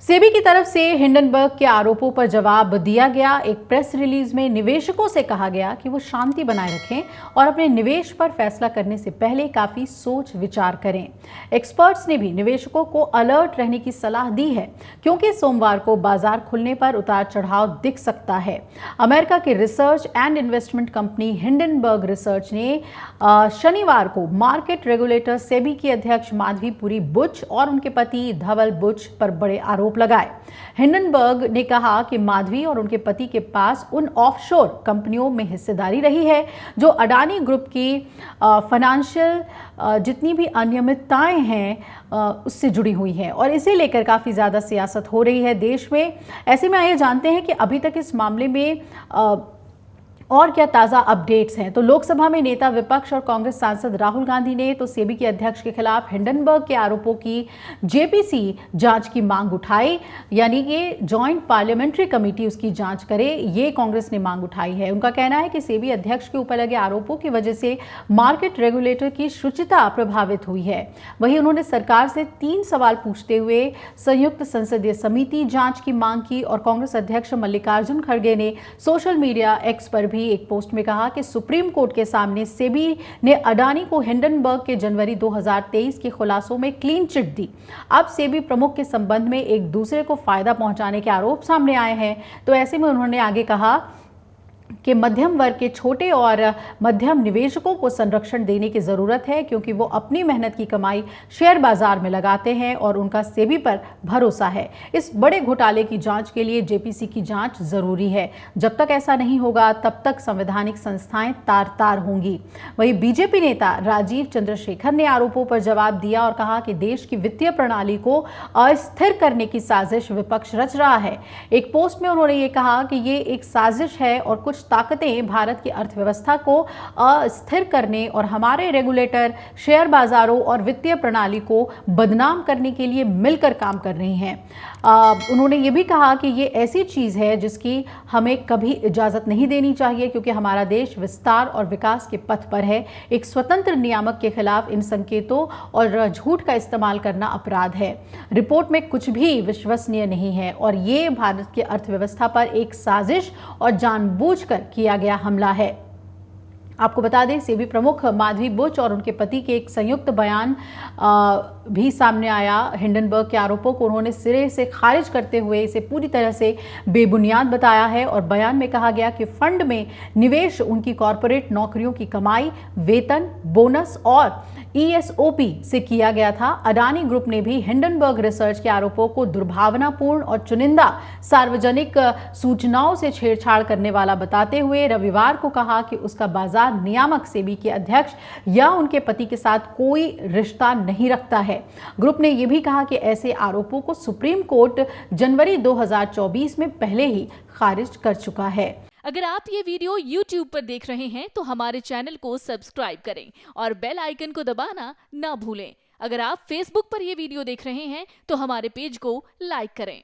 सेबी की तरफ से हिंडनबर्ग के आरोपों पर जवाब दिया गया। एक प्रेस रिलीज में निवेशकों से कहा गया कि वो शांति बनाए रखें और अपने निवेश पर फैसला करने से पहले काफी सोच विचार करें। एक्सपर्ट्स ने भी निवेशकों को अलर्ट रहने की सलाह दी है, क्योंकि सोमवार को बाजार खुलने पर उतार चढ़ाव दिख सकता है। अमेरिका की research and investment company Hindenburg research ने शनिवार को मार्केट रेगुलेटर सेबी की अध्यक्ष माधवी पुरी बुच और उनके पति धवल बुच पर बड़े आरोप लगाए। हिंडनबर्ग ने कहा कि माधवी और उनके पति के पास उन ऑफशोर कंपनियों में हिस्सेदारी रही है जो अडानी ग्रुप की फाइनेंशियल जितनी भी अनियमितताएं हैं उससे जुड़ी हुई हैं और इसे लेकर काफी ज्यादा सियासत हो रही है देश में। ऐसे में आइए जानते हैं कि अभी तक इस मामले में और क्या ताज़ा अपडेट्स हैं। तो लोकसभा में नेता विपक्ष और कांग्रेस सांसद राहुल गांधी ने तो सेबी के अध्यक्ष के खिलाफ हिंडनबर्ग के आरोपों की जेपीसी जांच की मांग उठाई, यानी कि जॉइंट पार्लियामेंट्री कमेटी उसकी जांच करे, ये कांग्रेस ने मांग उठाई है। उनका कहना है कि सेबी अध्यक्ष के ऊपर लगे आरोपों की वजह से मार्केट रेगुलेटर की शुचिता प्रभावित हुई है। वहीं उन्होंने सरकार से 3 सवाल पूछते हुए संयुक्त संसदीय समिति जांच की मांग की और कांग्रेस अध्यक्ष मल्लिकार्जुन खड़गे ने सोशल मीडिया एक्स पर एक पोस्ट में कहा कि सुप्रीम कोर्ट के सामने सेबी ने अडानी को हिंडनबर्ग के जनवरी 2023 के खुलासों में क्लीन चिट दी। अब सेबी प्रमुख के संबंध में एक दूसरे को फायदा पहुंचाने के आरोप सामने आए हैं। तो ऐसे में उन्होंने आगे कहा कि मध्यम वर्ग के छोटे और मध्यम निवेशकों को संरक्षण देने की जरूरत है, क्योंकि वो अपनी मेहनत की कमाई शेयर बाजार में लगाते हैं और उनका सेबी पर भरोसा है। इस बड़े घोटाले की जांच के लिए जेपीसी की जांच जरूरी है। जब तक ऐसा नहीं होगा तब तक संवैधानिक संस्थाएं तार तार होंगी। वहीं बीजेपी नेता राजीव चंद्रशेखर ने आरोपों पर जवाब दिया और कहा कि देश की वित्तीय प्रणाली को अस्थिर करने की साजिश विपक्ष रच रहा है। एक पोस्ट में उन्होंने ये कहा कि ये एक साजिश है और कुछ ताकतें भारत की अर्थव्यवस्था को अस्थिर करने और हमारे रेगुलेटर, शेयर बाजारों और वित्तीय प्रणाली को बदनाम करने के लिए मिलकर काम कर रही हैं। उन्होंने ये भी कहा कि ये ऐसी चीज है जिसकी हमें कभी इजाजत नहीं देनी चाहिए, क्योंकि हमारा देश विस्तार और विकास के पथ पर है। एक स्वतंत्र नियामक के खिलाफ इन संकेतों और झूठ का इस्तेमाल करना अपराध है। रिपोर्ट में कुछ भी विश्वसनीय नहीं है और ये भारत की अर्थव्यवस्था पर एक साजिश और जानबूझकर किया गया हमला है। आपको बता दें, सेबी प्रमुख माधवी बुच और उनके पति के एक संयुक्त बयान भी सामने आया। हिंडनबर्ग के आरोपों को उन्होंने सिरे से खारिज करते हुए इसे पूरी तरह से बेबुनियाद बताया है और बयान में कहा गया कि फंड में निवेश उनकी कॉरपोरेट नौकरियों की कमाई, वेतन, बोनस और ईएसओपी से किया गया था। अडानी ग्रुप ने भी हिंडनबर्ग रिसर्च के आरोपों को दुर्भावनापूर्ण और चुनिंदा सार्वजनिक सूचनाओं से छेड़छाड़ करने वाला बताते हुए रविवार को कहा कि उसका बाजार नियामक सेबी के अध्यक्ष या उनके पति के साथ कोई रिश्ता नहीं रखता है। ग्रुप ने यह भी कहा कि ऐसे आरोपों को सुप्रीम कोर्ट जनवरी 2024 में पहले ही खारिज कर चुका है। अगर आप ये वीडियो YouTube पर देख रहे हैं तो हमारे चैनल को सब्सक्राइब करें और बेल आइकन को दबाना ना भूलें। अगर आप Facebook पर ये वीडियो देख रहे हैं तो हमारे पेज को लाइक करें।